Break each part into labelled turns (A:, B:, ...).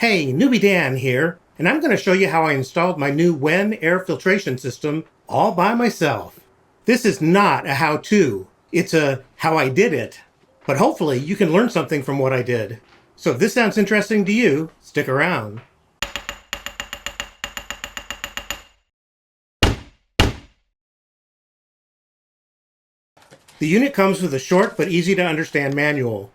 A: Hey, Newbie Dan here, and I'm going to show you how I installed my new WEN Air Filtration System all by myself. This is not a how-to, it's a how I did it. But hopefully you can learn something from what I did. So if this sounds interesting to you, stick around. The unit comes with a short but easy to understand manual.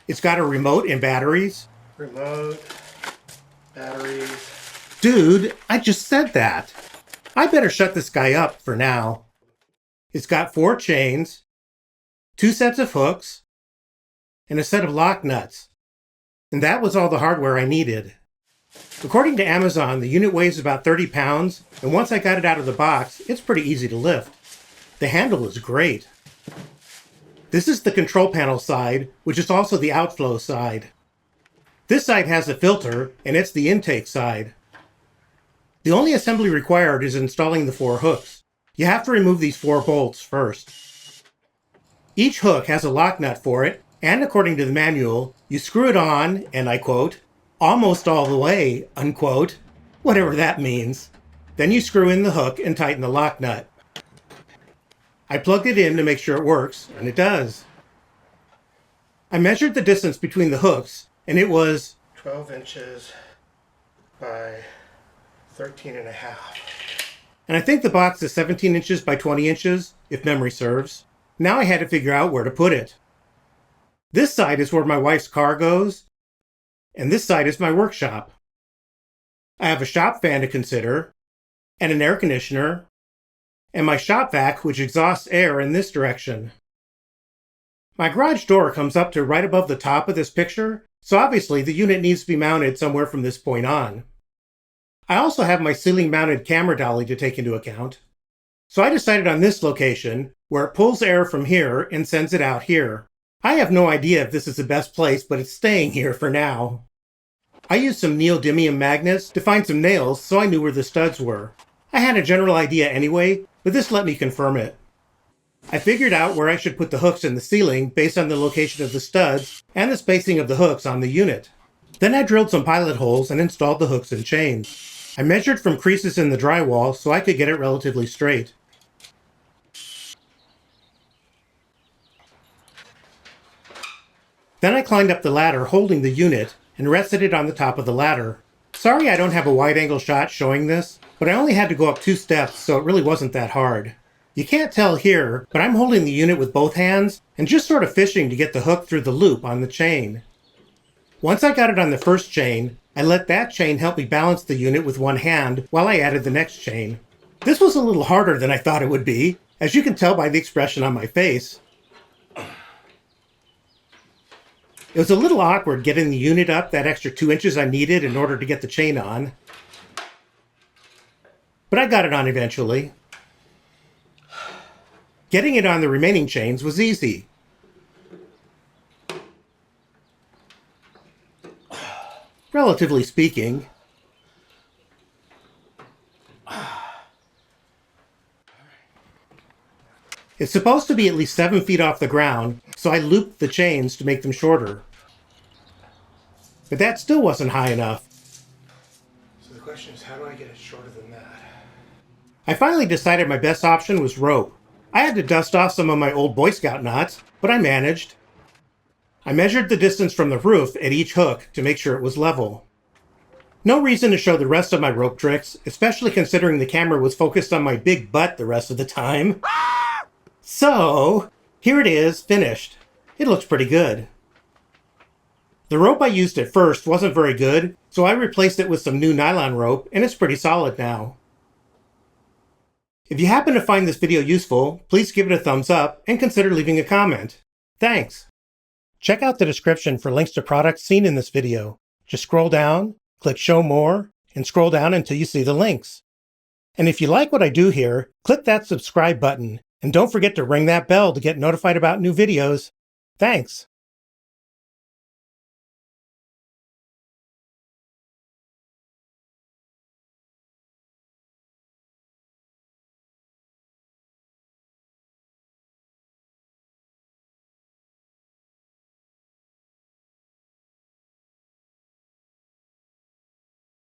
A: It's got a remote and batteries.
B: Remote, batteries.
A: Dude, I just said that. I better shut this guy up for now. It's got 4 chains, 2 sets of hooks, and a set of lock nuts. And that was all the hardware I needed. According to Amazon, the unit weighs about 30 pounds, and once I got it out of the box, it's pretty easy to lift. The handle is great. This is the control panel side, which is also the outflow side. This side has a filter, and it's the intake side. The only assembly required is installing the 4 hooks. You have to remove these 4 bolts first. Each hook has a lock nut for it, and according to the manual, you screw it on, and I quote, almost all the way, unquote, whatever that means. Then you screw in the hook and tighten the lock nut. I plugged it in to make sure it works, and it does. I measured the distance between the hooks, and it was
B: 12 inches by 13 and a half.
A: And I think the box is 17 inches by 20 inches, if memory serves. Now I had to figure out where to put it. This side is where my wife's car goes, and this side is my workshop. I have a shop fan to consider, and an air conditioner, and my shop vac, which exhausts air in this direction. My garage door comes up to right above the top of this picture, so obviously the unit needs to be mounted somewhere from this point on. I also have my ceiling-mounted camera dolly to take into account. So I decided on this location, where it pulls air from here and sends it out here. I have no idea if this is the best place, but it's staying here for now. I used some neodymium magnets to find some nails so I knew where the studs were. I had a general idea anyway, but this let me confirm it. I figured out where I should put the hooks in the ceiling based on the location of the studs and the spacing of the hooks on the unit. Then I drilled some pilot holes and installed the hooks and chains. I measured from creases in the drywall so I could get it relatively straight. Then I climbed up the ladder holding the unit and rested it on the top of the ladder. Sorry I don't have a wide-angle shot showing this, but I only had to go up 2 steps, so it really wasn't that hard. You can't tell here, but I'm holding the unit with both hands and just sort of fishing to get the hook through the loop on the chain. Once I got it on the first chain, I let that chain help me balance the unit with one hand while I added the next chain. This was a little harder than I thought it would be, as you can tell by the expression on my face. It was a little awkward getting the unit up that extra 2 inches I needed in order to get the chain on. But I got it on eventually. Getting it on the remaining chains was easy. Relatively speaking. It's supposed to be at least 7 feet off the ground, so I looped the chains to make them shorter. But that still wasn't high enough.
B: So the question is, how do I get it shorter than that?
A: I finally decided my best option was rope. I had to dust off some of my old Boy Scout knots, but I managed. I measured the distance from the roof at each hook to make sure it was level. No reason to show the rest of my rope tricks, especially considering the camera was focused on my big butt the rest of the time. So, here it is, finished. It looks pretty good. The rope I used at first wasn't very good, so I replaced it with some new nylon rope, and it's pretty solid now. If you happen to find this video useful, please give it a thumbs up and consider leaving a comment. Thanks! Check out the description for links to products seen in this video. Just scroll down, click Show More, and scroll down until you see the links. And if you like what I do here, click that subscribe button, and don't forget to ring that bell to get notified about new videos. Thanks!